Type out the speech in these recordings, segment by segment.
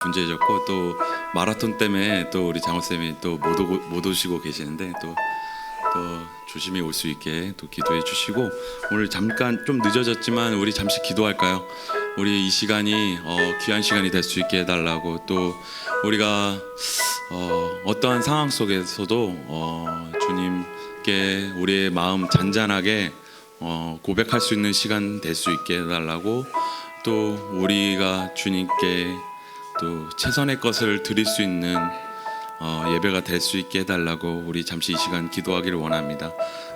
분주해졌고 또 마라톤 때문에 또 우리 장호쌤이 또 못 오시고 계시는데 또 조심히 올 수 있게 또 기도해 주시고, 오늘 잠깐 좀 늦어졌지만 우리 잠시 기도할까요? 우리 이 시간이 귀한 시간이 될 수 있게 해달라고, 또 우리가 어떠한 상황 속에서도 주님께 우리의 마음 잔잔하게 고백할 수 있는 시간 될 수 있게 해달라고, 또 우리가 주님께 또 최선의 것을 드릴 수 있는 예배가 될 수 있게 해달라고 우리 잠시 이 시간 기도하기를 원합니다.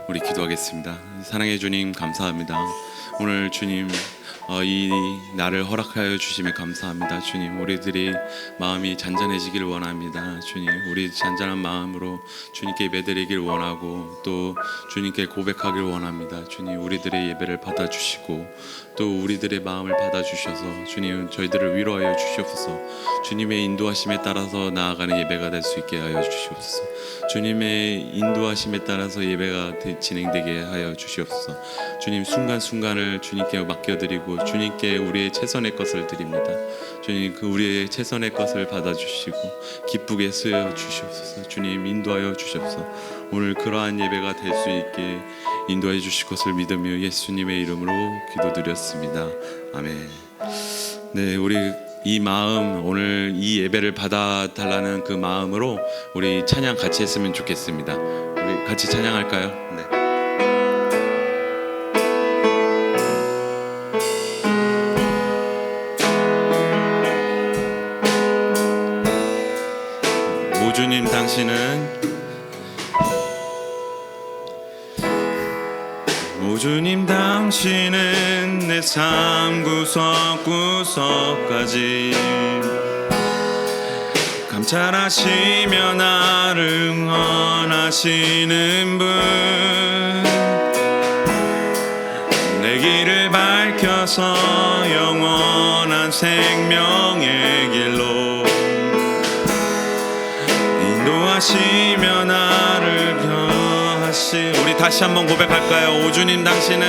우리 기도하겠습니다. 사랑해 주님, 감사합니다. 오늘 주님 이 날을 허락하여 주심에 감사합니다. 주님, 우리들이 마음이 잔잔해지기를 원합니다. 주님, 우리 잔잔한 마음으로 주님께 예배드리기를 원하고 또 주님께 고백하기를 원합니다. 주님, 우리들의 예배를 받아주시고 또 우리들의 마음을 받아주셔서 주님, 저희들을 위로하여 주시옵소서. 주님의 인도하심에 따라서 나아가는 예배가 될 수 있게 하여 주시옵소서. 주님의 인도하심에 따라서 예배가 진행되게 하여 주시옵소서. 주님, 순간순간을 주님께 맡겨드리고 주님께 우리의 최선의 것을 드립니다. 주님, 그 우리의 최선의 것을 받아주시고 기쁘게 쓰여 주시옵소서. 주님, 인도하여 주시옵소서. 오늘 그러한 예배가 될 수 있게 인도해 주실 것을 믿으며 예수님의 이름으로 기도드렸습니다. 아멘. 네, 우리 이 마음, 오늘 이 예배를 받아달라는 그 마음으로 우리 찬양 같이 했으면 좋겠습니다. 우리 같이 찬양할까요? 네. 오 주님, 오 주님, 당신은 내 삶 구석구석까지 감찰하시며 나를 응원하시는 분, 내 길을 밝혀서 영원한 생명의 길로 인도하시며 나를 우리 다시 한번 고백할까요? 오 주님, 당신은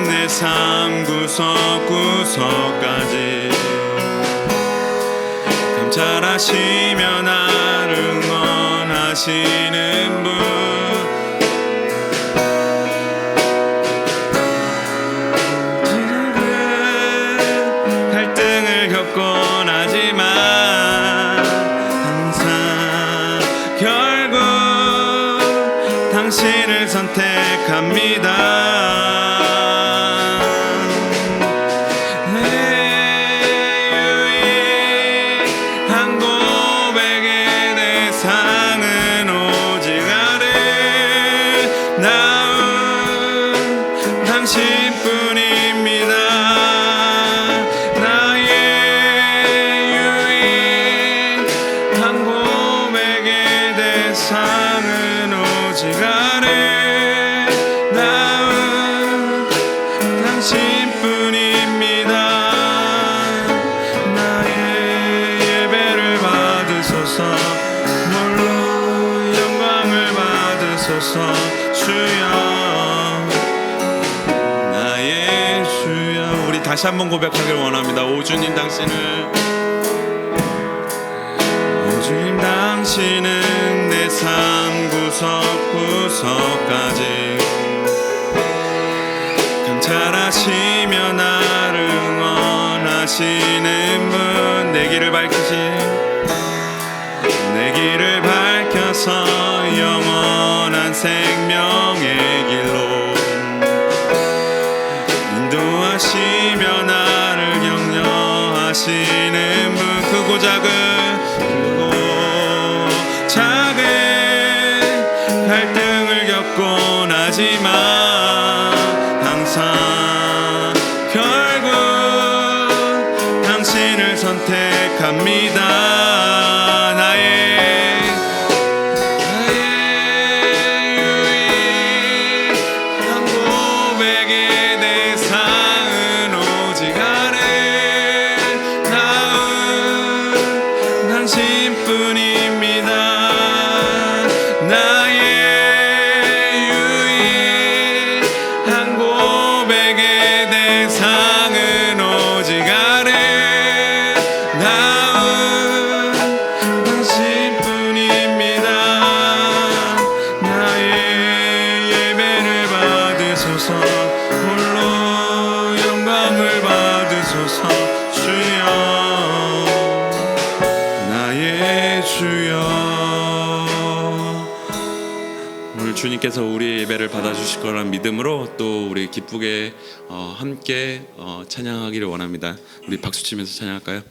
내 삶 구석구석까지 감찰하시며 나를 응원하시는 분, 갈등을 겪곤 하지만 당신을 선택합니다. 유일한 고백의 대상은 오직 아름다운 당신뿐입니다. 나의 유일한 고백의 대상은 오직 아름다운 당신뿐입니다. 나의 예배를 받으소서, 홀로 영광을 받으소서. 주여, 나의 주여. 우리 다시 한번 고백하길 원합니다. 오 주님, 당신은 내 삶 구석구석까지 감찰하시며 나를 응원하시는 분, 내 길을 밝혀서 영원한 생명의 길로 인도하시며 나를 격려하시는 분, 크고 작은 갈등을 겪곤 하지만 항상 결국 당신을 선택합니다. 나의 유일한 고백의 대상은 오직 아름다운 당신뿐입니다. 나의 유일한 고백의 대상은 주옵소서. 주여 나의 주여. 오늘 주님께서 우리 예배를 받아주실 거란 믿음으로 또 우리 기쁘게 함께 찬양하기를 원합니다. 우리 박수 치면서 찬양할까요?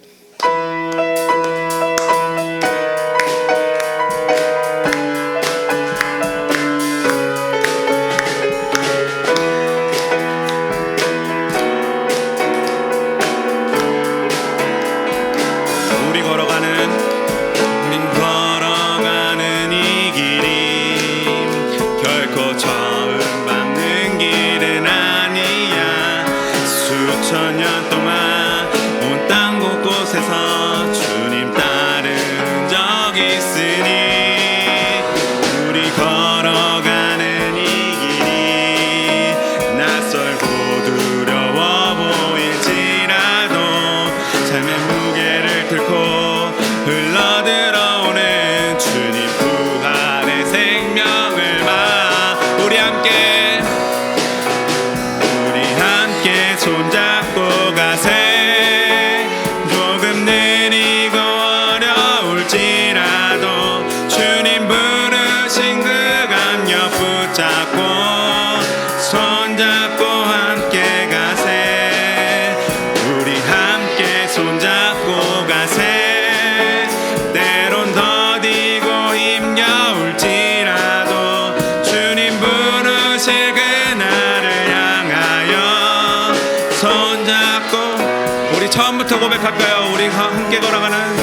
처음부터 고백할까요? 우리 함께 걸어가는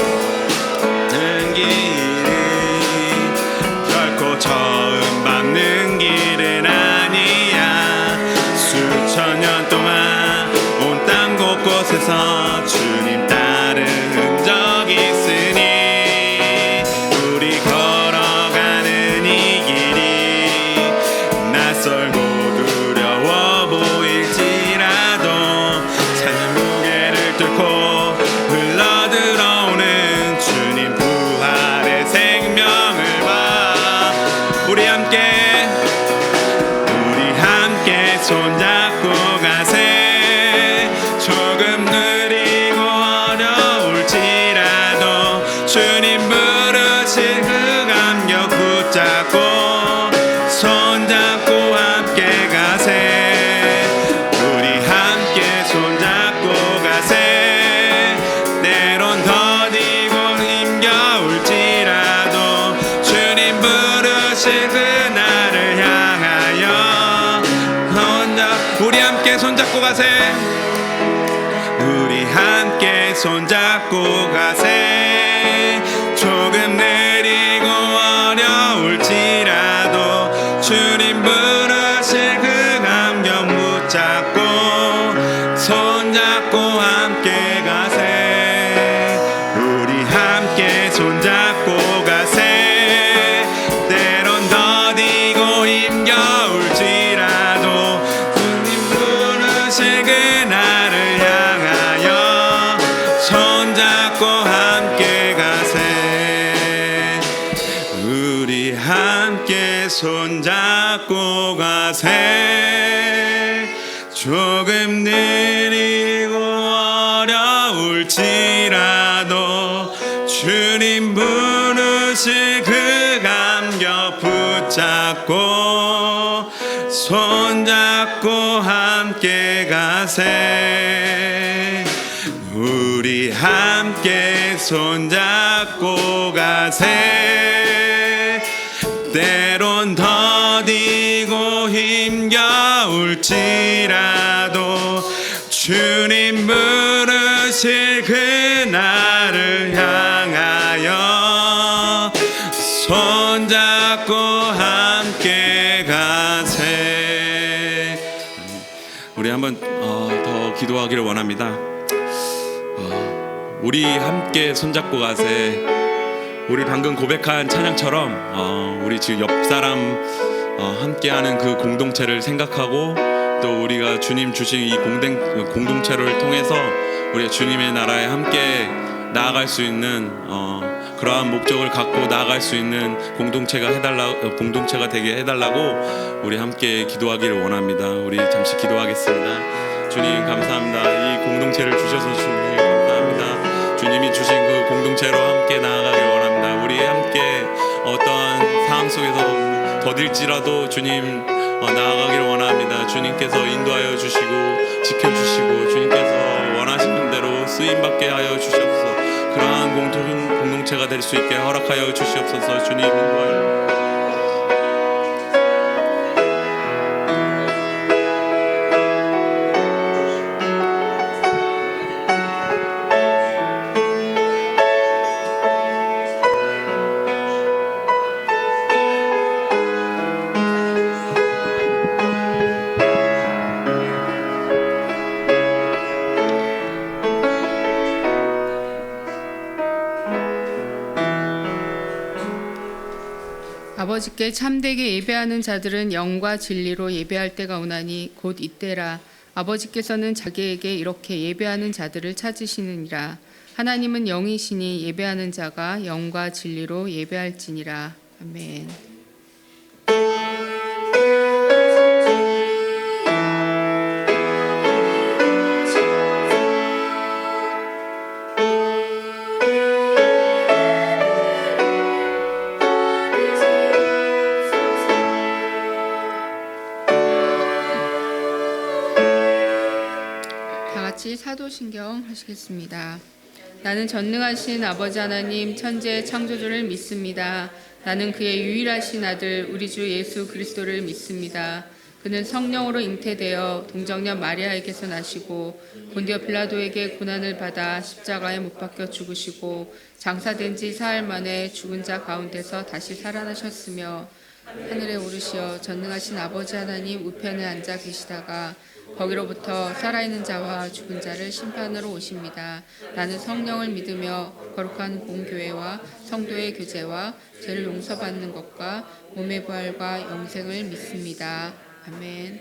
길이 결코 처음 밟는 길은 아니야. 수천 년 동안 온 땅 곳곳에서 주님 따른 흔적이 있으니 우리 걸어가는 이 길이 낯설고 두려워 보일지라도 삶의 무게를 뚫고 흘러들어오는 주님 부활의 생명을 봐. 우리 함께 손잡고 가세. 조금 느리고 어려울지라도 주님 부르신 그 감격 붙잡고 손잡고 함께 가세. 우리 함께 손잡고 가세. 때론 더디고 힘겨울지라도 주님 부르신 그날을 향하여 우리 함께 손잡고 가세. 우리 함께 손잡고 가세. 조금 느리고 어려울지라도 주님 부르실 그 감격 붙잡고 손잡고 함께 가세. 우리 함께 손잡고 가세. 때론 더디고 힘겨울지라도 그날을 향하여 손잡고 함께 가세. 우리 함께 손잡고 가세. 조금 느리고 어려울지라도 주님 부르실 그 감격 붙잡고 손잡고 함께 가세. 우리 함께 손잡고 가세. 때론 더디고 힘겨울지라도 주님 부르실 그날을 향하여 손잡고 함께 가세. 우리 한번 더 기도하기를 원합니다. 우리 함께 손잡고 가세. 우리 방금 고백한 찬양처럼 우리 지금 옆 사람 함께하는 그 공동체를 생각하고 또 우리가 주님 주신 이 공동체를 통해서 우리가 주님의 나라에 함께 나아갈 수 있는 그러한 목적을 갖고 나아갈 수 있는 공동체가 되게 해달라고 우리 함께 기도하기를 원합니다. 우리 잠시 기도하겠습니다. 주님 감사합니다. 이 공동체 공동체를 주셔서 주님 감사합니다. 주님이 주신 그 공동체로 함께 나아가길 원합니다. 우리 함께 어떠한 상황 속에서 더딜지라도 주님 나아가기를 원합니다. 주님께서 인도하여 주시고 지켜주시고 주님께서 원하시는 대로 쓰임받게 하여 주시옵소서. 그러한 공동체가 될 수 있게 허락하여 주시옵소서. 주님 인도하여 아버지께 참되게 예배하는 자들은 영과 진리로 예배할 때가 오나니 곧 이때라. 아버지께서는 자기에게 이렇게 예배하는 자들을 찾으시느니라. 하나님은 영이시니 예배하는 자가 영과 진리로 예배할지니라. 아멘. 사도신경 하시겠습니다. 나는 전능하신 아버지 하나님 천지의 창조주를 믿습니다. 나는 그의 유일하신 아들 우리 주 예수 그리스도를 믿습니다. 그는 성령으로 잉태되어 동정녀 마리아에게서 나시고 본디오 빌라도에게 고난을 받아 십자가에 못 박혀 죽으시고 장사된 지 사흘 만에 죽은 자 가운데서 다시 살아나셨으며 하늘에 오르시어 전능하신 아버지 하나님 우편에 앉아 계시다가 거기로부터 살아있는 자와 죽은 자를 심판으로 오십니다. 나는 성령을 믿으며 거룩한 공교회와 성도의 교제와 죄를 용서받는 것과 몸의 부활과 영생을 믿습니다. 아멘.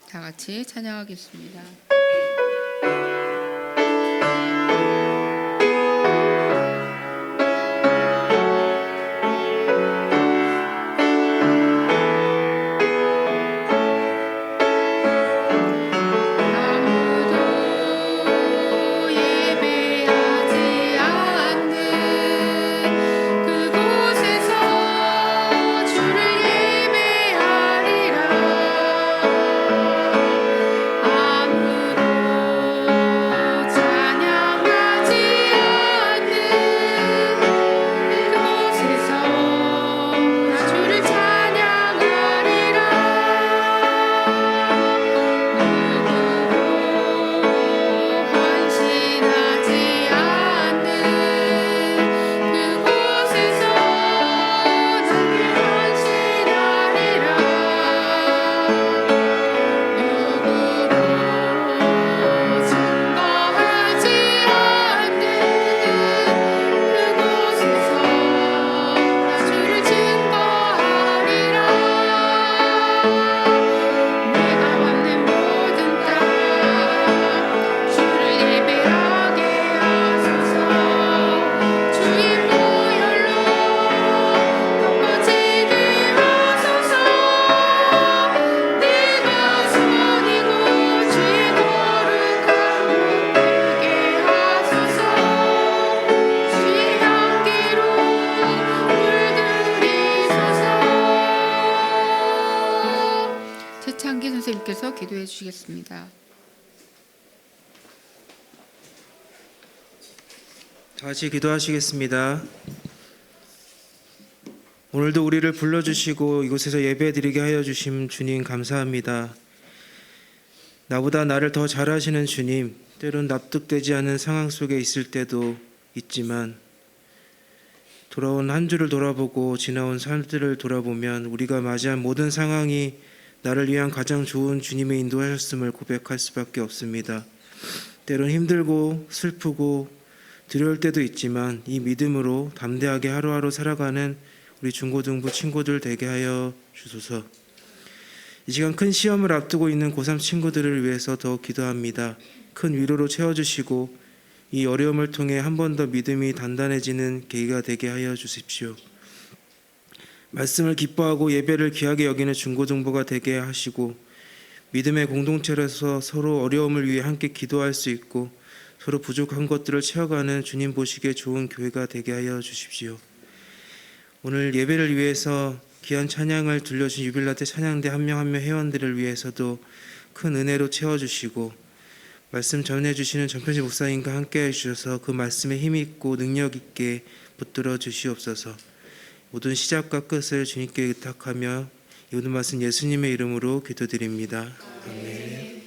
다 같이 찬양하겠습니다. 선생님께서 기도해 주시겠습니다. 다시 기도하시겠습니다. 오늘도 우리를 불러주시고 이곳에서 예배드리게 하여 주심 주님 감사합니다. 나보다 나를 더 잘 아시는 주님, 때론 납득되지 않는 상황 속에 있을 때도 있지만 돌아온 한 주를 돌아보고 지나온 삶들을 돌아보면 우리가 맞이한 모든 상황이 나를 위한 가장 좋은 주님의 인도하셨음을 고백할 수밖에 없습니다. 때론 힘들고 슬프고 두려울 때도 있지만 이 믿음으로 담대하게 하루하루 살아가는 우리 중고등부 친구들 되게 하여 주소서. 이 시간 큰 시험을 앞두고 있는 고3 친구들을 위해서 더 기도합니다. 큰 위로로 채워주시고 이 어려움을 통해 한 번 더 믿음이 단단해지는 계기가 되게 하여 주십시오. 말씀을 기뻐하고 예배를 귀하게 여기는 중고등부가 되게 하시고 믿음의 공동체로서 서로 어려움을 위해 함께 기도할 수 있고 서로 부족한 것들을 채워가는 주님 보시기에 좋은 교회가 되게 하여 주십시오. 오늘 예배를 위해서 귀한 찬양을 들려준 유빌라테 찬양대 한 명 한 명 회원들을 위해서도 큰 은혜로 채워주시고 말씀 전해주시는 전편지 목사님과 함께 해주셔서 그 말씀에 힘 있고 능력 있게 붙들어 주시옵소서. 모든 시작과 끝을 주님께 의탁하며 이 모든 말씀 예수님의 이름으로 기도드립니다. 아멘.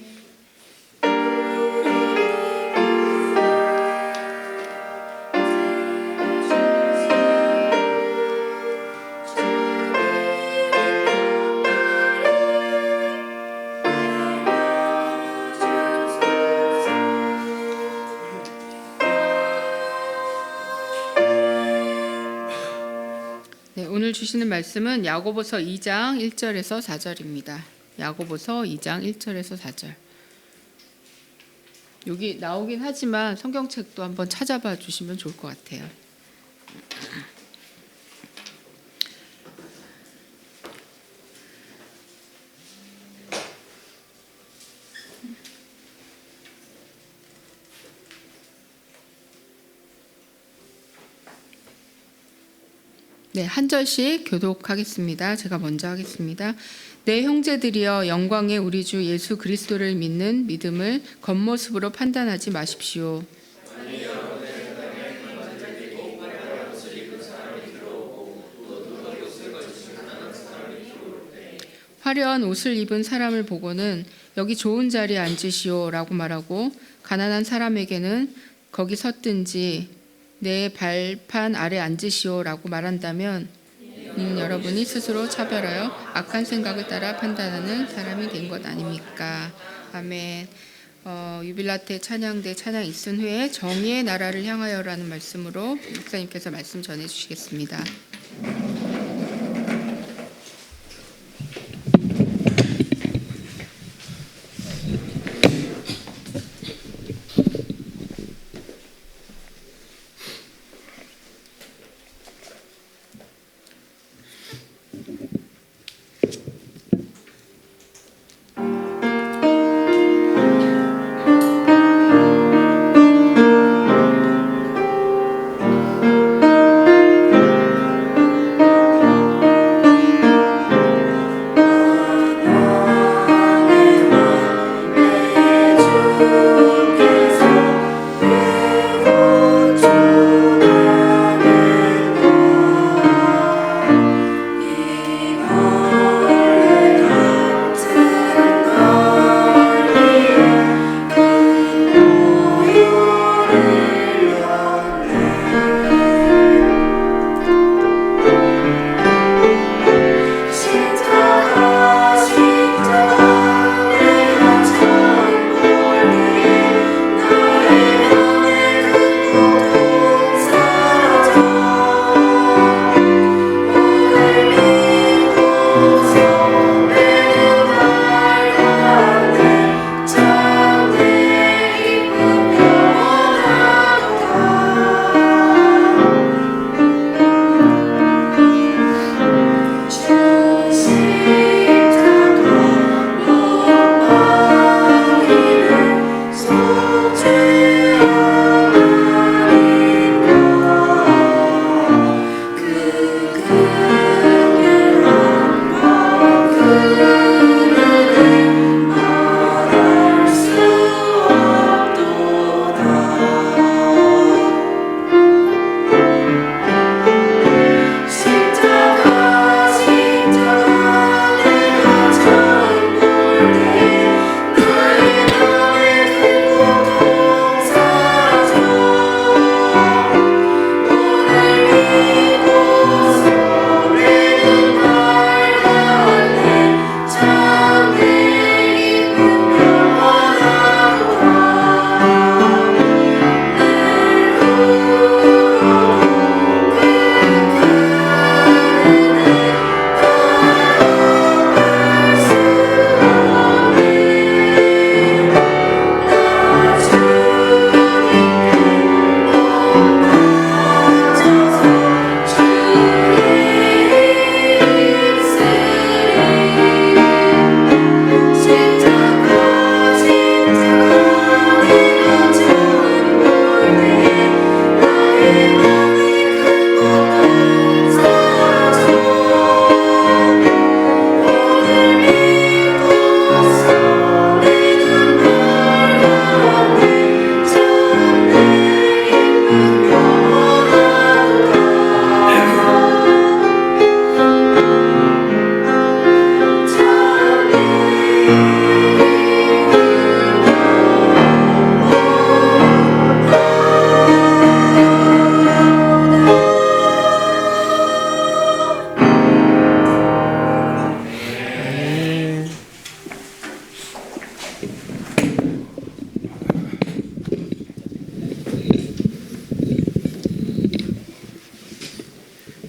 네, 오늘 주시는 말씀은 야고보서 2장 1절에서 4절입니다. 야고보서 2장 1절에서 4절. 여기 나오긴 하지만 성경책도 한번 찾아봐 주시면 좋을 것 같아요. 네, 한 절씩 교독하겠습니다. 제가 먼저 하겠습니다. 내 형제들이여 영광의 우리 주 예수 그리스도를 믿는 믿음을 겉모습으로 판단하지 마십시오. 화려한 옷을 입은 사람을 보고는 여기 좋은 자리에 앉으시오라고 말하고 가난한 사람에게는 거기 섰든지 내 발판 아래 앉으시오라고 말한다면 여러분이 스스로 차별하여 악한 생각을 따라 판단하는 사람이 된 것 아닙니까? 아멘. 유빌라테 찬양대 찬양 있은 후에 정의의 나라를 향하여라는 말씀으로 목사님께서 말씀 전해주시겠습니다.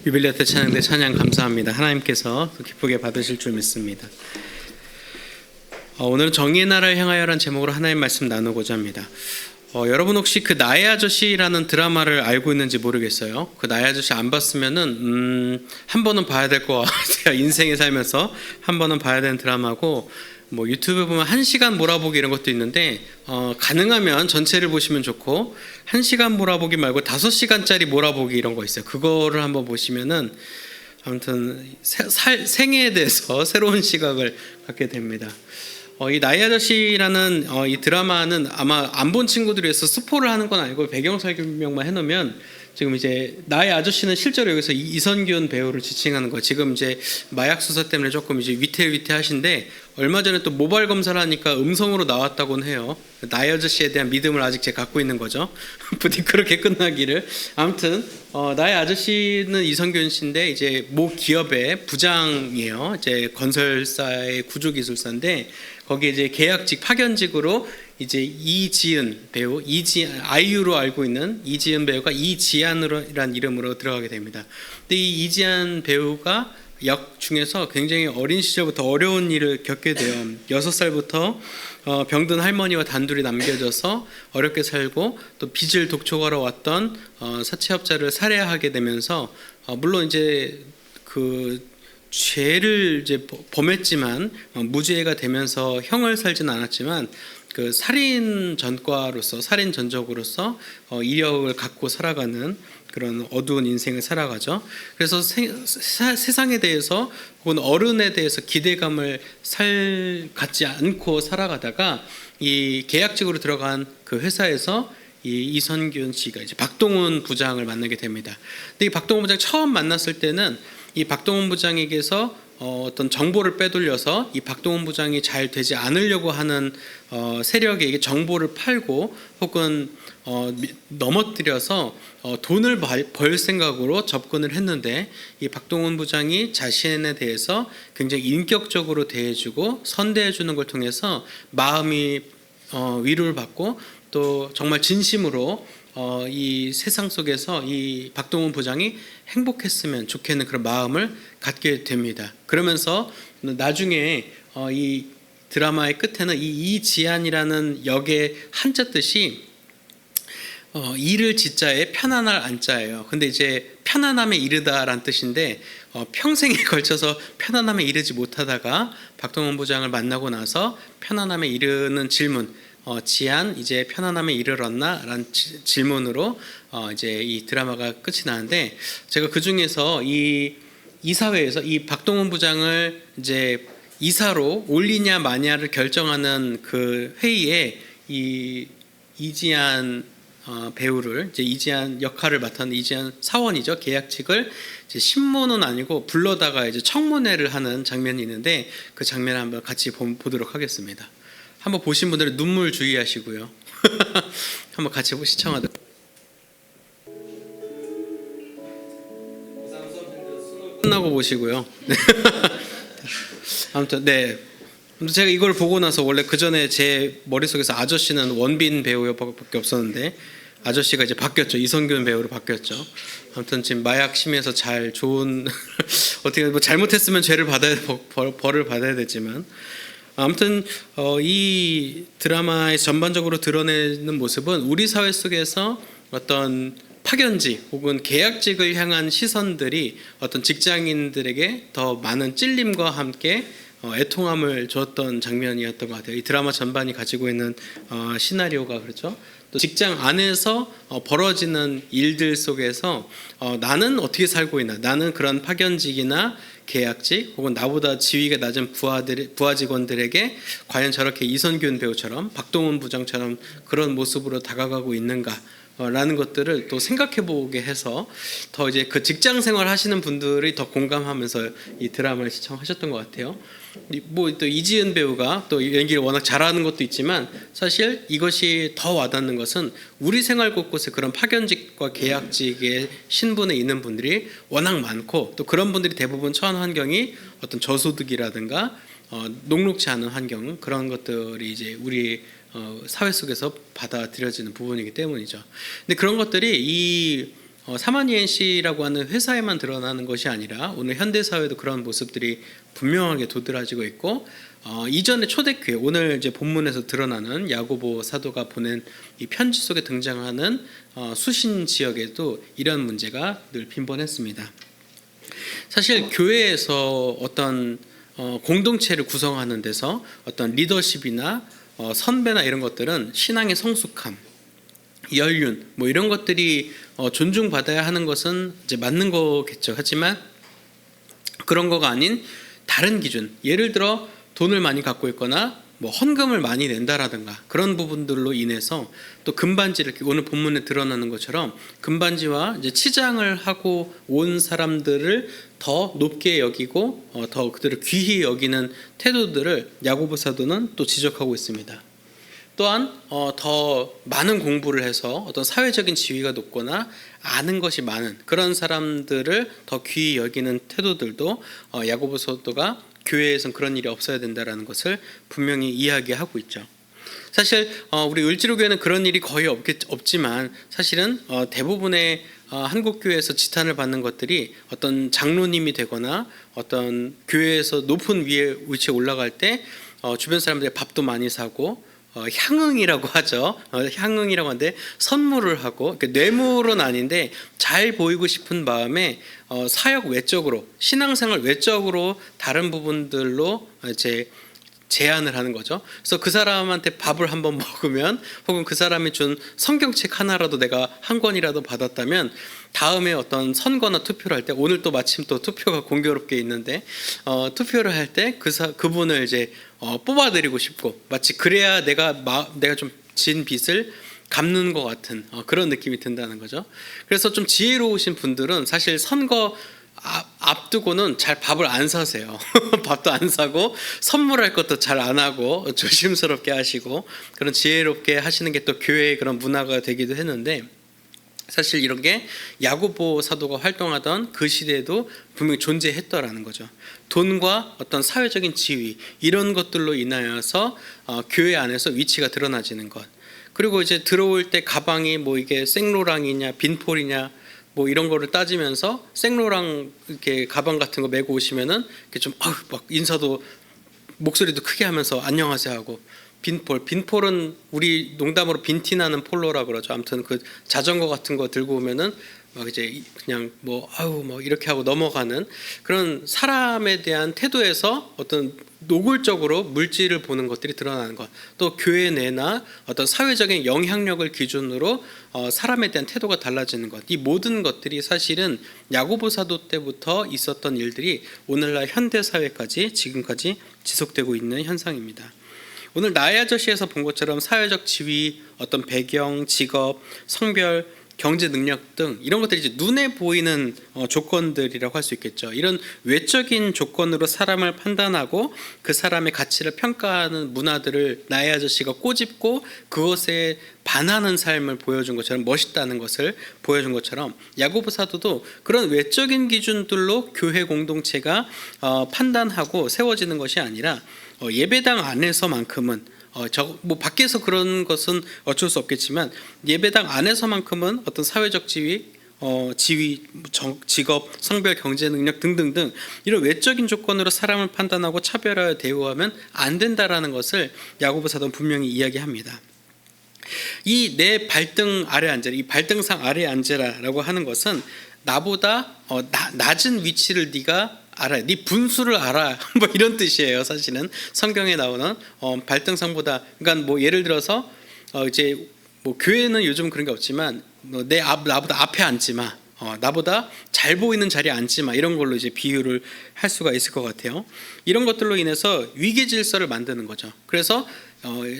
유빌레 때 찬양대 찬양 감사합니다. 하나님께서 기쁘게 받으실 줄 믿습니다. 오늘은 정의의 나라를 향하여라는 제목으로 하나님 말씀 나누고자 합니다. 여러분 혹시 그 나의 아저씨라는 드라마를 알고 있는지 모르겠어요. 그 나의 아저씨 안 봤으면은 한 번은 봐야 될 것 같아요. 인생에 살면서 한 번은 봐야 되는 드라마고, 뭐 유튜브 보면 1시간 몰아보기 이런 것도 있는데 가능하면 전체를 보시면 좋고 1시간 몰아보기 말고 5시간짜리 몰아보기 이런 거 있어요. 그거를 한번 보시면은 아무튼 생애에 대해서 새로운 시각을 갖게 됩니다. 이 나의 아저씨라는 이 드라마는 아마 안 본 친구들이 위해서 스포를 하는 건 아니고 배경 설명만 해놓으면, 지금 이제 나의 아저씨는 실제로 여기서 이선균 배우를 지칭하는 거. 지금 이제 마약 수사 때문에 조금 이제 위태위태하신데 얼마 전에 또 모발 검사를 하니까 음성으로 나왔다고는 해요. 나의 아저씨에 대한 믿음을 아직 제가 갖고 있는 거죠. 부디 그렇게 끝나기를. 아무튼 나의 아저씨는 이선균 씨인데 이제 모 기업의 부장이에요. 이제 건설사의 구조기술사인데 거기에 이제 계약직 파견직으로 이제 이지은 배우, 아이유로 알고 있는 이지은 배우가 이지안이라는 이름으로 들어가게 됩니다. 근데 이 이지안 배우가 역 중에서 굉장히 어린 시절부터 어려운 일을 겪게 돼요. 6살부터 병든 할머니와 단둘이 남겨져서 어렵게 살고, 또 빚을 독촉하러 왔던 사채업자를 살해하게 되면서 물론 이제 그 죄를 이제 범했지만 무죄가 되면서 형을 살지는 않았지만 그 살인 전과로서, 살인 전적으로서 이력을 갖고 살아가는 그런 어두운 인생을 살아가죠. 그래서 세상에 대해서 혹은 어른에 대해서 기대감을 갖지 않고 살아가다가 이 계약직으로 들어간 그 회사에서 이 이선균 씨가 이제 박동훈 부장을 만나게 됩니다. 근데 이 박동훈 부장 처음 만났을 때는 이 박동훈 부장에게서 어떤 정보를 빼돌려서 이 박동훈 부장이 잘 되지 않으려고 하는 세력에게 정보를 팔고 혹은 넘어뜨려서 돈을 벌 생각으로 접근을 했는데, 이 박동훈 부장이 자신에 대해서 굉장히 인격적으로 대해주고 선대해주는 걸 통해서 마음이 위로를 받고 또 정말 진심으로 이 세상 속에서 이 박동훈 부장이 행복했으면 좋겠는 그런 마음을 갖게 됩니다. 그러면서 나중에 이 드라마의 끝에는 이 이지안이라는 역의 한자 뜻이 이를 지자에 편안할 안자예요. 근데 이제 편안함에 이르다라는 뜻인데 평생에 걸쳐서 편안함에 이르지 못하다가 박동훈 부장을 만나고 나서 편안함에 이르는 질문, 지안 이제 편안함에 이르렀나? 라는 질문으로 이제 이 드라마가 끝이 나는데, 제가 그 중에서 이 이사회에서 이 박동훈 부장을 이제 이사로 올리냐 마냐를 결정하는 그 회의에 이 이지안 배우를, 이제 이지안 역할을 맡은 이지안 사원이죠. 계약직을 이제 신문은 아니고 불러다가 이제 청문회를 하는 장면이 있는데 그 장면을 한번 같이 보도록 하겠습니다. 한번 보신 분들은 눈물 주의하시고요. 한번 같이 시청하도록. 끝나고 보시고요. 아무튼 네. 제가 이걸 보고 나서 원래 그 전에 제 머릿속에서 아저씨는 원빈 배우밖에 없었는데 아저씨가 이제 바뀌었죠. 이선균 배우로 바뀌었죠. 아무튼 지금 마약 심해서 잘 좋은 어떻게 뭐 잘못했으면 죄를 벌을 받아야 되지만, 아무튼 이 드라마의 전반적으로 드러내는 모습은 우리 사회 속에서 어떤 파견직 혹은 계약직을 향한 시선들이 어떤 직장인들에게 더 많은 찔림과 함께 애통함을 줬던 장면이었던 것 같아요. 이 드라마 전반이 가지고 있는 시나리오가 그렇죠. 또 직장 안에서 벌어지는 일들 속에서 나는 어떻게 살고 있나, 나는 그런 파견직이나 계약직 혹은 나보다 지위가 낮은 부하 직원들에게 과연 저렇게 이선균 배우처럼 박동훈 부장처럼 그런 모습으로 다가가고 있는가 라는 것들을 또 생각해 보게 해서 더 이제 그 직장 생활 하시는 분들이 더 공감하면서 이 드라마를 시청하셨던 것 같아요. 뭐 또 이지은 배우가 또 연기를 워낙 잘하는 것도 있지만 사실 이것이 더 와닿는 것은 우리 생활 곳곳에 그런 파견직과 계약직의 신분에 있는 분들이 워낙 많고, 또 그런 분들이 대부분 처한 환경이 어떤 저소득이라든가 녹록지 않은 환경, 그런 것들이 이제 우리 사회 속에서 받아들여지는 부분이기 때문이죠. 근데 그런 것들이 이 사마니엔시라고 하는 회사에만 드러나는 것이 아니라 오늘 현대 사회도 그런 모습들이 분명하게 도드라지고 있고, 이전의 초대교회, 오늘 이제 본문에서 드러나는 야고보 사도가 보낸 이 편지 속에 등장하는 수신 지역에도 이런 문제가 늘 빈번했습니다. 사실 교회에서 어떤 공동체를 구성하는 데서 어떤 리더십이나 선배나 이런 것들은 신앙의 성숙함, 연륜 뭐 이런 것들이 존중받아야 하는 것은 이제 맞는 거겠죠. 하지만 그런 거가 아닌 다른 기준, 예를 들어 돈을 많이 갖고 있거나 뭐 헌금을 많이 낸다라든가 그런 부분들로 인해서 또 금반지를, 오늘 본문에 드러나는 것처럼 금반지와 이제 치장을 하고 온 사람들을 더 높게 여기고 더 그들을 귀히 여기는 태도들을 야고보 사도는 또 지적하고 있습니다. 또한 더 많은 공부를 해서 어떤 사회적인 지위가 높거나 아는 것이 많은 그런 사람들을 더 귀히 여기는 태도들도 야고보 사도가 교회에선 그런 일이 없어야 된다라는 것을 분명히 이야기하고 있죠. 사실 우리 을지로교회는 그런 일이 거의 없지만 사실은 대부분의 한국 교회에서 지탄을 받는 것들이 어떤 장로님이 되거나 어떤 교회에서 높은 위치에 올라갈 때 주변 사람들의 밥도 많이 사고 향응이라고 하죠. 향응이라고 하는데 선물을 하고, 그러니까 뇌물은 아닌데 잘 보이고 싶은 마음에 사역 외적으로, 신앙생활 외적으로 다른 부분들로 이제 제안을 하는 거죠. 그래서 그 사람한테 밥을 한번 먹으면, 혹은 그 사람이 준 성경책 하나라도 내가 한 권이라도 받았다면 다음에 어떤 선거나 투표를 할 때, 오늘 또 마침 또 투표가 공교롭게 있는데 투표를 할 때 그분을 이제 뽑아드리고 싶고, 마치 그래야 내가 좀 진 빚을 갚는 것 같은 그런 느낌이 든다는 거죠. 그래서 좀 지혜로우신 분들은 사실 선거 앞두고는 잘 밥을 안 사세요. 밥도 안 사고 선물할 것도 잘 안 하고 조심스럽게 하시고, 그런 지혜롭게 하시는 게 또 교회의 그런 문화가 되기도 했는데, 사실 이런 게 야고보 사도가 활동하던 그 시대에도 분명히 존재했더라는 거죠. 돈과 어떤 사회적인 지위, 이런 것들로 인하여서 교회 안에서 위치가 드러나지는 것. 그리고 이제 들어올 때 가방이 뭐 이게 생로랑이냐 빈폴이냐 뭐 이런 거를 따지면서 생로랑 이렇게 가방 같은 거 메고 오시면은 이렇게 좀 막 인사도 목소리도 크게 하면서 안녕하세요 하고, 빈폴은 우리 농담으로 빈티나는 폴로라 그러죠. 아무튼 그 자전거 같은 거 들고 오면은 막 이제 그냥 뭐 이렇게 하고 넘어가는 그런 사람에 대한 태도에서 어떤 노골적으로 물질을 보는 것들이 드러나는 것, 또 교회 내나 어떤 사회적인 영향력을 기준으로 사람에 대한 태도가 달라지는 것, 이 모든 것들이 사실은 야고보 사도 때부터 있었던 일들이 오늘날 현대 사회까지 지금까지 지속되고 있는 현상입니다. 오늘 나의 아저씨에서 본 것처럼 사회적 지위, 어떤 배경, 직업, 성별, 경제 능력 등 이런 것들이 이제 눈에 보이는 조건들이라고 할 수 있겠죠. 이런 외적인 조건으로 사람을 판단하고 그 사람의 가치를 평가하는 문화들을 나의 아저씨가 꼬집고 그것에 반하는 삶을 보여준 것처럼, 멋있다는 것을 보여준 것처럼, 야고보 사도도 그런 외적인 기준들로 교회 공동체가 판단하고 세워지는 것이 아니라 예배당 안에서만큼은 뭐 밖에서 그런 것은 어쩔 수 없겠지만 예배당 안에서만큼은 어떤 사회적 지위, 직업, 성별, 경제 능력 등등등 이런 외적인 조건으로 사람을 판단하고 차별하여 대우하면 안 된다라는 것을 야고보 사도는 분명히 이야기합니다. 이 내 발등 아래 앉으라, 이 발등상 아래 앉으라라고 하는 것은 나보다 낮은 위치를 네가 알아야, 네 분수를 알아, 뭐 이런 뜻이에요. 사실은 성경에 나오는 발등상보다, 그러니까 뭐 예를 들어서 이제 뭐 교회는 요즘 그런 게 없지만 나보다 앞에 앉지 마, 나보다 잘 보이는 자리에 앉지 마, 이런 걸로 이제 비유를 할 수가 있을 것 같아요. 이런 것들로 인해서 위계 질서를 만드는 거죠. 그래서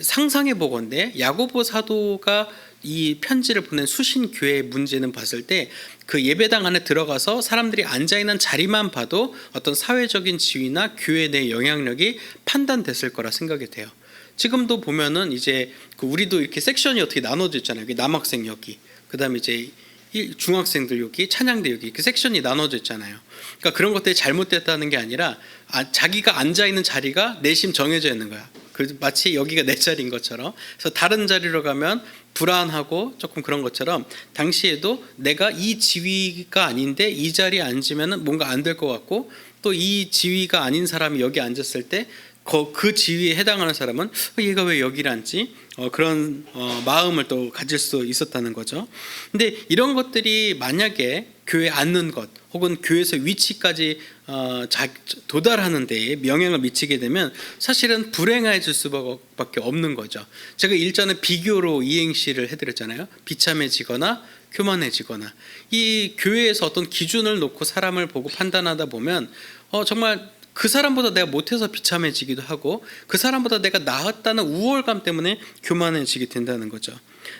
상상해 보건대 야고보 사도가 이 편지를 보낸 수신 교회의 문제는 봤을 때 그 예배당 안에 들어가서 사람들이 앉아있는 자리만 봐도 어떤 사회적인 지위나 교회 내 영향력이 판단됐을 거라 생각이 돼요. 지금도 보면은 이제 우리도 이렇게 섹션이 어떻게 나눠져 있잖아요. 여기 남학생 여기, 그 다음에 이제 중학생들 여기, 찬양대 여기, 이렇게 섹션이 나눠져 있잖아요. 그러니까 그런 것들이 잘못됐다는 게 아니라 자기가 앉아있는 자리가 내심 정해져 있는 거야. 마치 여기가 내 자리인 것처럼. 그래서 다른 자리로 가면 불안하고 조금 그런 것처럼 당시에도 내가 이 지위가 아닌데 이 자리에 앉으면 뭔가 안 될 것 같고, 또 이 지위가 아닌 사람이 여기 앉았을 때 그 지위에 해당하는 사람은 얘가 왜 여기를 앉지? 그런 마음을 또 가질 수 있었다는 거죠. 근데 이런 것들이 만약에 교회에 앉는 것 혹은 교회에서 위치까지 도달하는 데에 영향을 미치게 되면 사실은 불행해질 수밖에 없는 거죠. 제가 일전에 비교로 이행시를 해드렸잖아요. 비참해지거나 교만해지거나. 이 교회에서 어떤 기준을 놓고 사람을 보고 판단하다 보면 정말 그 사람보다 내가 못해서 비참해지기도 하고, 그 사람보다 내가 나았다는 우월감 때문에 교만해지게 된다는 거죠.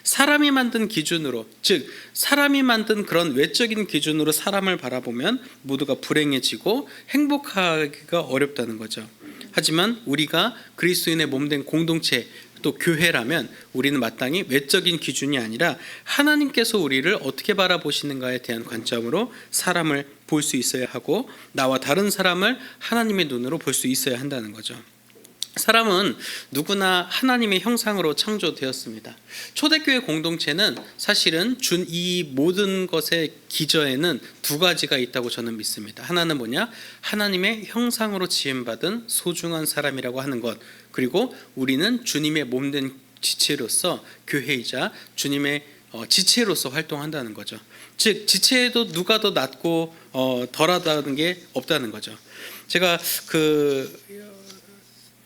사람이 만든 기준으로, 즉 사람이 만든 그런 외적인 기준으로 사람을 바라보면 모두가 불행해지고 행복하기가 어렵다는 거죠. 하지만 우리가 그리스도인의 몸된 공동체, 또 교회라면 우리는 마땅히 외적인 기준이 아니라 하나님께서 우리를 어떻게 바라보시는가에 대한 관점으로 사람을 볼 수 있어야 하고, 나와 다른 사람을 하나님의 눈으로 볼 수 있어야 한다는 거죠. 사람은 누구나 하나님의 형상으로 창조되었습니다. 초대교회 공동체는 사실은 준 이 모든 것의 기저에는 두 가지가 있다고 저는 믿습니다. 하나는 뭐냐? 하나님의 형상으로 지음받은 소중한 사람이라고 하는 것, 그리고 우리는 주님의 몸된 지체로서 교회이자 주님의 지체로서 활동한다는 거죠. 즉 지체에도 누가 더 낫고 덜하다는 게 없다는 거죠. 제가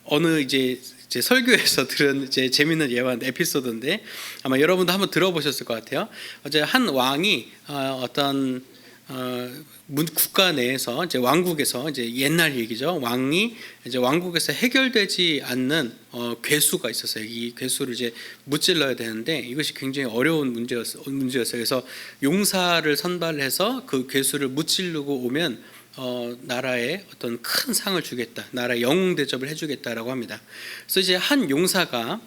어느 이제 설교에서 들은 재미있는 예화 에피소드인데 아마 여러분도 한번 들어보셨을 것 같아요. 어제 한 왕이 어떤 국가 내에서 이제 왕국에서 이제 옛날 얘기죠. 왕이 이제 왕국에서 해결되지 않는 괴수가 있었어요. 이 괴수를 이제 무찔러야 되는데 이것이 굉장히 어려운 문제였어요. 그래서 용사를 선발해서 그 괴수를 무찌르고 오면 나라에 어떤 큰 상을 주겠다, 나라의 영웅 대접을 해주겠다라고 합니다. 그래서 이제 한 용사가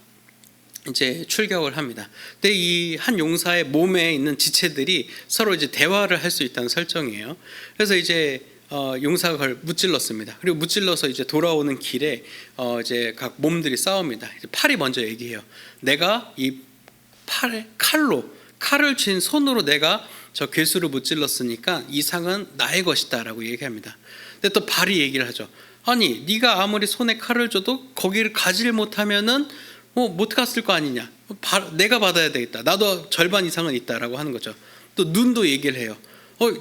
이제 출격을 합니다. 근데 이 한 용사의 몸에 있는 지체들이 서로 이제 대화를 할 수 있다는 설정이에요. 그래서 이제 용사가 그걸 무찔렀습니다. 그리고 무찔러서 이제 돌아오는 길에 이제 각 몸들이 싸웁니다. 이제 팔이 먼저 얘기해요. 내가 이 칼을 쥔 손으로 내가 저 괴수를 무찔렀으니까 이 상은 나의 것이다라고 얘기합니다. 근데 또 발이 얘기를 하죠. 아니 네가 아무리 손에 칼을 줘도 거기를 가지를 못하면은 못 갔을 거 아니냐. 내가 받아야 되겠다. 나도 절반 이상은 있다라고 하는 거죠. 또 눈도 얘기를 해요.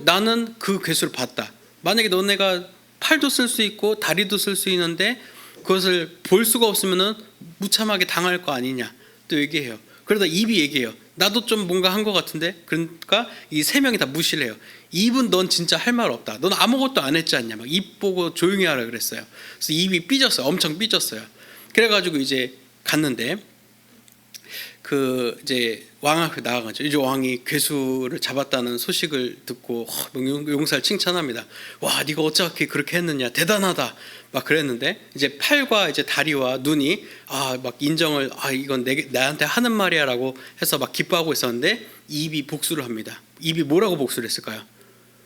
나는 그 괴수를 봤다. 만약에 너네가 팔도 쓸 수 있고 다리도 쓸 수 있는데 그것을 볼 수가 없으면은 무참하게 당할 거 아니냐. 또 얘기해요. 그러다 입이 얘기해요. 나도 좀 뭔가 한 것 같은데. 그러니까 이 세 명이 다 무시를 해요. 입은 넌 진짜 할 말 없다. 넌 아무것도 안 했지 않냐. 막 입 보고 조용히 하라 그랬어요. 그래서 입이 삐졌어요. 엄청 삐졌어요. 그래가지고 이제 갔는데 이제 왕 앞에 나가죠. 이제 왕이 괴수를 잡았다는 소식을 듣고 용사를 칭찬합니다. 와, 네가 어떻게 그렇게 했느냐, 대단하다. 막 그랬는데 이제 팔과 이제 다리와 눈이 막 인정을 이건 나한테 하는 말이야라고 해서 막 기뻐하고 있었는데 입이 복수를 합니다. 입이 뭐라고 복수를 했을까요?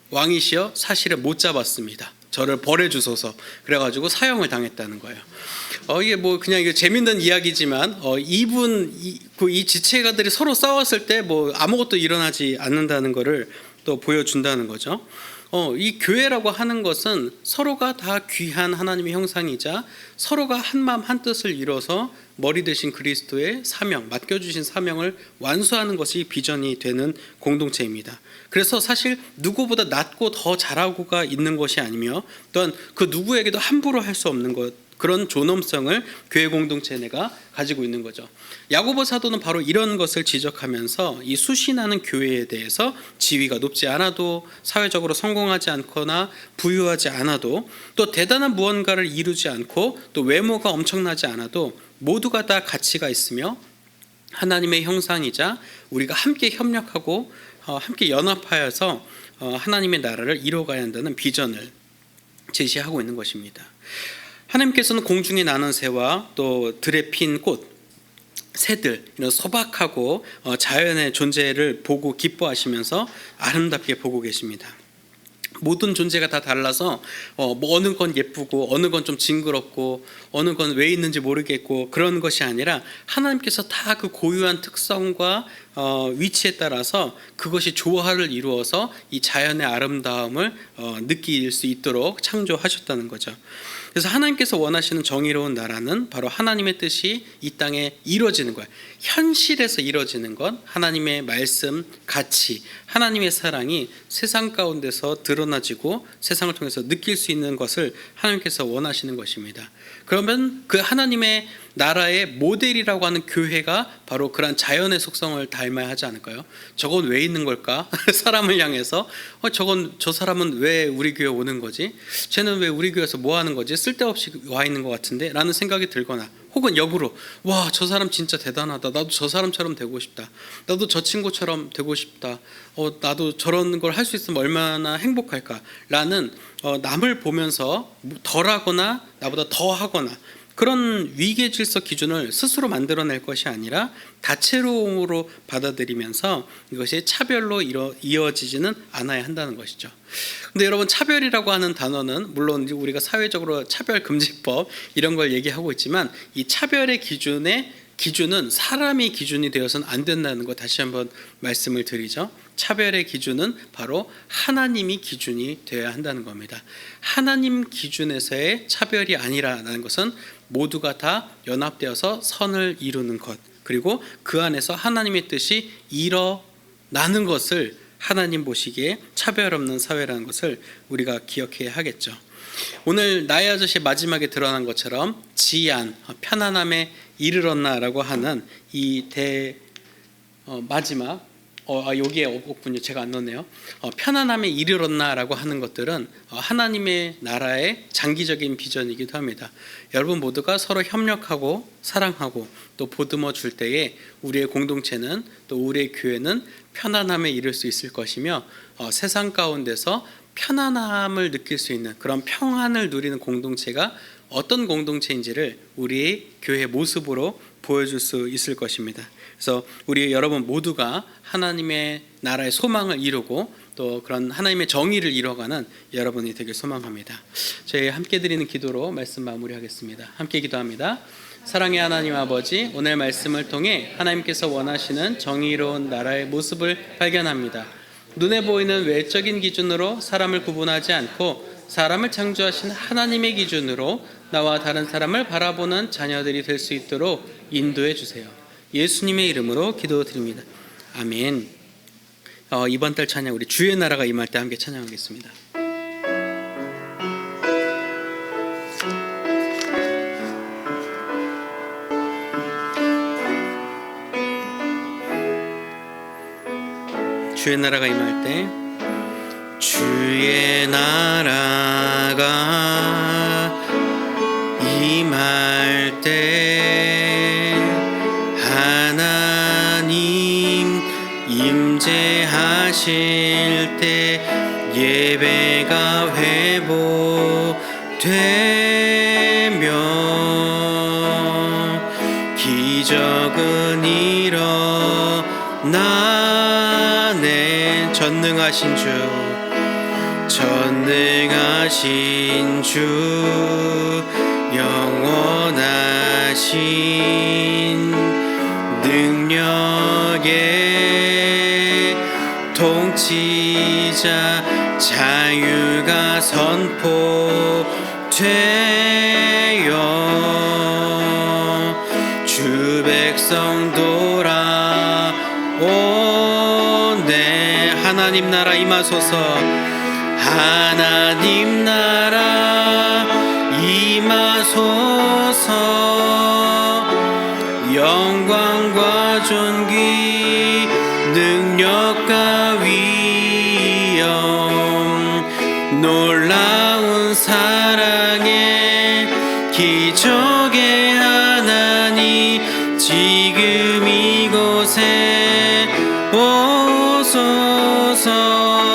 왕이시여 사실은 못 잡았습니다. 저를 벌해주소서. 그래가지고 사형을 당했다는 거예요. 이게 뭐 그냥 이게 재밌는 이야기지만 이 지체가들이 서로 싸웠을 때 뭐 아무것도 일어나지 않는다는 것을 또 보여준다는 거죠. 이 교회라고 하는 것은 서로가 다 귀한 하나님의 형상이자 서로가 한 마음 한 뜻을 이뤄서 머리 되신 그리스도의 사명, 맡겨주신 사명을 완수하는 것이 비전이 되는 공동체입니다. 그래서 사실 누구보다 낫고 더 잘하고가 있는 것이 아니며 또한 그 누구에게도 함부로 할 수 없는 것, 그런 존엄성을 교회 공동체 내가 가지고 있는 거죠. 야고보 사도는 바로 이런 것을 지적하면서 이 수신하는 교회에 대해서 지위가 높지 않아도, 사회적으로 성공하지 않거나 부유하지 않아도, 또 대단한 무언가를 이루지 않고 또 외모가 엄청나지 않아도 모두가 다 가치가 있으며 하나님의 형상이자 우리가 함께 협력하고 함께 연합하여서 하나님의 나라를 이뤄가야 한다는 비전을 제시하고 있는 것입니다. 하나님께서는 공중에 나는 새와 또 들에 핀 꽃, 새들, 이런 소박하고 자연의 존재를 보고 기뻐하시면서 아름답게 보고 계십니다. 모든 존재가 다 달라서 뭐 어느 건 예쁘고 어느 건 좀 징그럽고 어느 건 왜 있는지 모르겠고 그런 것이 아니라 하나님께서 다 그 고유한 특성과 위치에 따라서 그것이 조화를 이루어서 이 자연의 아름다움을 느낄 수 있도록 창조하셨다는 거죠. 그래서 하나님께서 원하시는 정의로운 나라는 바로 하나님의 뜻이 이 땅에 이루어지는 거예요. 현실에서 이루어지는 것, 하나님의 말씀, 가치, 하나님의 사랑이 세상 가운데서 드러나지고 세상을 통해서 느낄 수 있는 것을 하나님께서 원하시는 것입니다. 그러면 그 하나님의 나라의 모델이라고 하는 교회가 바로 그런 자연의 속성을 닮아야 하지 않을까요? 저건 왜 있는 걸까? 사람을 향해서 저 사람은 왜 우리 교회 오는 거지? 쟤는 왜 우리 교회에서 뭐 하는 거지? 쓸데없이 와 있는 것 같은데? 라는 생각이 들거나 혹은 역으로 와, 저 사람 진짜 대단하다. 나도 저 사람처럼 되고 싶다. 나도 저 친구처럼 되고 싶다. 나도 저런 걸 할 수 있으면 얼마나 행복할까? 라는 남을 보면서 덜하거나 나보다 더하거나 그런 위계 질서 기준을 스스로 만들어낼 것이 아니라 다채로움으로 받아들이면서 이것이 차별로 이어지지는 않아야 한다는 것이죠. 근데 여러분, 차별이라고 하는 단어는 물론 우리가 사회적으로 차별금지법 이런 걸 얘기하고 있지만 이 차별의 기준은 사람이 기준이 되어서는 안 된다는 거 다시 한번 말씀을 드리죠. 차별의 기준은 바로 하나님이 기준이 되어야 한다는 겁니다. 하나님 기준에서의 차별이 아니라는 것은 모두가 다 연합되어서 선을 이루는 것, 그리고 그 안에서 하나님의 뜻이 일어나는 것을 하나님 보시기에 차별 없는 사회라는 것을 우리가 기억해야 하겠죠. 오늘 나의 아저씨 마지막에 드러난 것처럼 지안, 편안함에 이르렀나라고 하는 이 마지막 여기에 없군요. 제가 안 넣었네요. 편안함에 이르렀나라고 하는 것들은 하나님의 나라의 장기적인 비전이기도 합니다. 여러분 모두가 서로 협력하고 사랑하고 또 보듬어 줄 때에 우리의 공동체는 또 우리의 교회는 편안함에 이를 수 있을 것이며 세상 가운데서 편안함을 느낄 수 있는 그런 평안을 누리는 공동체가 어떤 공동체인지를 우리의 교회 모습으로 보여줄 수 있을 것입니다. 그래서 우리 여러분 모두가 하나님의 나라의 소망을 이루고 또 그런 하나님의 정의를 이뤄가는 여러분이 되길 소망합니다. 저희 함께 드리는 기도로 말씀 마무리하겠습니다. 함께 기도합니다. 사랑의 하나님 아버지, 오늘 말씀을 통해 하나님께서 원하시는 정의로운 나라의 모습을 발견합니다. 눈에 보이는 외적인 기준으로 사람을 구분하지 않고 사람을 창조하신 하나님의 기준으로 나와 다른 사람을 바라보는 자녀들이 될 수 있도록 인도해 주세요. 예수님의 이름으로 기도드립니다. 아멘. 이번 달 찬양 우리 주의 나라가 임할 때 함께 찬양하겠습니다. 주의 나라가 임할 때 주의 나라가 임할 때 하나님 임재하실 때 예배가 회복되며 기적은 일어나네. 전능하신 주 영원하신 능력의 통치자 자유가 선포되어 주 백성 돌아오네. 하나님 나라 임하소서. 하나님 나라 임하소서. 영광과 존귀 능력과 위엄 놀라운 사랑의 기적의 하나님 지금 이곳에 오소서.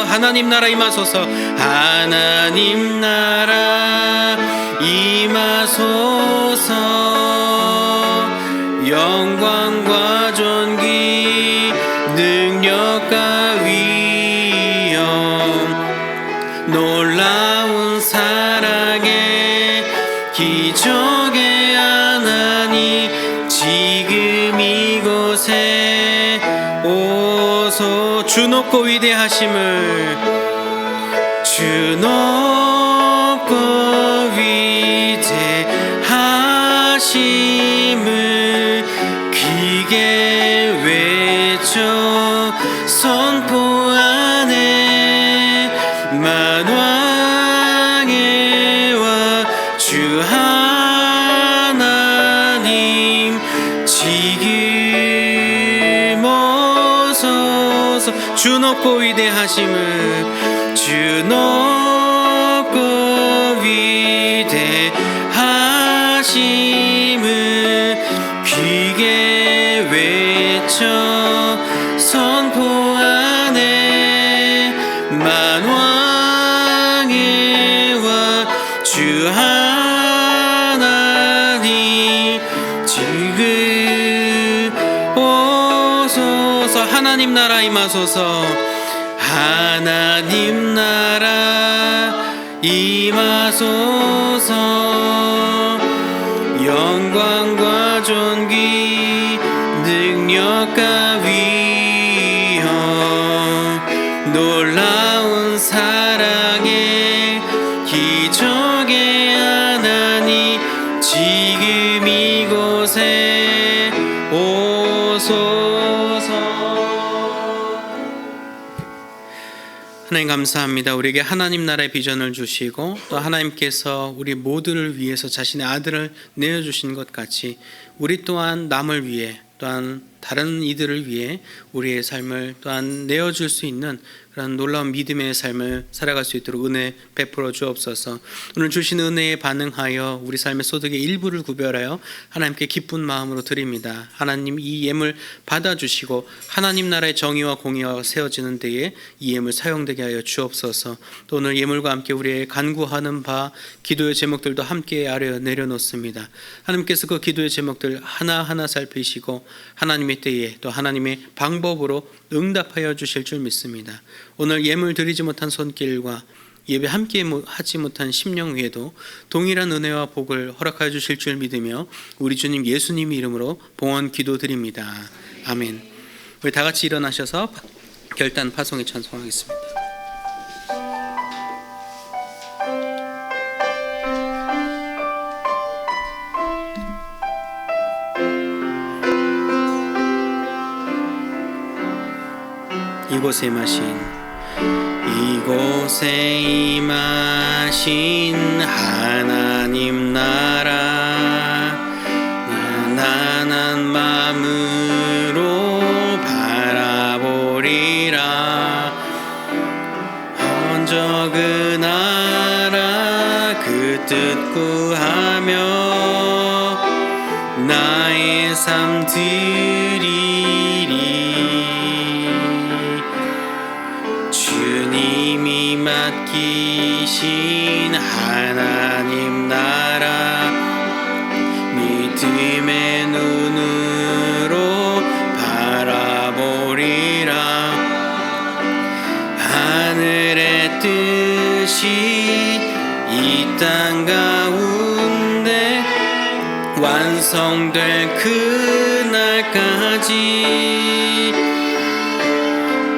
하나님 나라 임하소서. 하나님 나라 임하소서. 영광과 존귀 능력과 위엄 놀라운 사랑의 기적의 하나님 지금 이곳에 오소. 주 높고 위대하심을 주 높고 위대하심을 크게 외쳐 선포하네. 만왕의 왕 주 하나님 지금 오소서. 주 높고 위대하심을 주 높고 위대하심을 크게 외쳐 선포하네. 만왕의 왕 주 하나님 지금 오소서. 하나님 나라 임하소서. 하나님 나라 임하소서. 영광과 존귀 능력과 위엄 놀라운 사랑의 기적의 하나님 지금 이곳에 오소서. 하나님 감사합니다. 우리에게 하나님 나라의 비전을 주시고 또 하나님께서 우리 모두를 위해서 자신의 아들을 내어주신 것 같이 우리 또한 남을 위해 또한 다른 이들을 위해 우리의 삶을 또한 내어줄 수 있는 그런 놀라운 믿음의 삶을 살아갈 수 있도록 은혜 베풀어 주옵소서. 오늘 주신 은혜에 반응하여 우리 삶의 소득의 일부를 구별하여 하나님께 기쁜 마음으로 드립니다. 하나님 이 예물 받아주시고 하나님 나라의 정의와 공의가 세워지는 데에 이 예물 사용되게 하여 주옵소서. 또 오늘 예물과 함께 우리의 간구하는 바 기도의 제목들도 함께 아래 내려놓습니다. 하나님께서 그 기도의 제목들 하나하나 살피시고 하나님의 때에 또 하나님의 방법으로 응답하여 주실 줄 믿습니다. 오늘 예물 드리지 못한 손길과 예배 함께 하지 못한 심령 위에도 동일한 은혜와 복을 허락하여 주실 줄 믿으며 우리 주님 예수님 이름으로 봉헌 기도드립니다. 아멘. 우리 다 같이 일어나셔서 결단 파송에 찬송하겠습니다. 이곳에 임하신 하나님 나라 나난 마음으로 바라보리라. 먼저 그 나라 그 뜻 구하며 나의 삶 드리리. 주님이 맡기신 하나님 나라 믿음의 눈으로 바라보리라. 하늘의 뜻이 이 땅 가운데 완성될 그날까지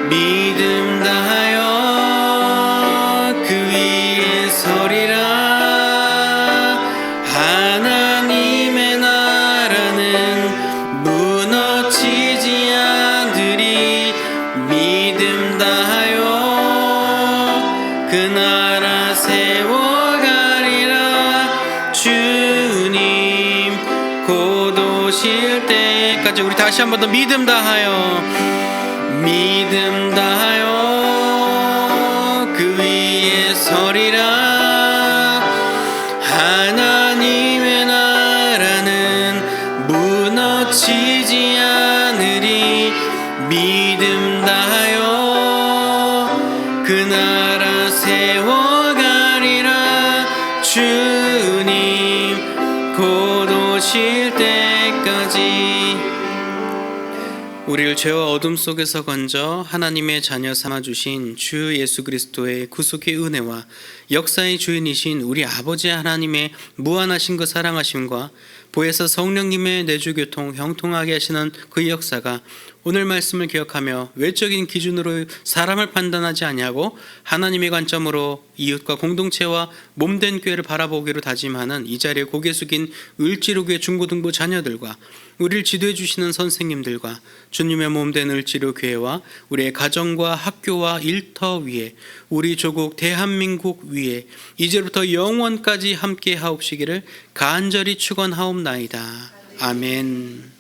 믿음 다하여 그 위에 서리라. 하나님의 나라는 무너지지 않으리. 믿음 다하여 그 나라 세워가리라. 주님 곧 오실 때까지 우리 다시 한 번 더 믿음 다하여 믿음 다하여 그 위에 서리라. 하나님의 나라는 무너지지 않으리. 믿음 다하여 그 나라 세워가리라. 주님 곧 오실 때까지 우리를 죄와 어둠 속에서 건져 하나님의 자녀 삼아 주신 주 예수 그리스도의 구속의 은혜와 역사의 주인이신 우리 아버지 하나님의 무한하신 그 사랑하심과 보혜사 성령님의 내주교통 형통하게 하시는 그 역사가 오늘 말씀을 기억하며 외적인 기준으로 사람을 판단하지 아니하고 하나님의 관점으로 이웃과 공동체와 몸된 교회를 바라보기로 다짐하는 이 자리에 고개 숙인 을지로교회 중고등부 자녀들과 우리를 지도해 주시는 선생님들과 주님의 몸된 을지로교회와 우리의 가정과 학교와 일터 위에 우리 조국 대한민국 위에 이제부터 영원까지 함께 하옵시기를 간절히 축원하옵나이다. 아멘.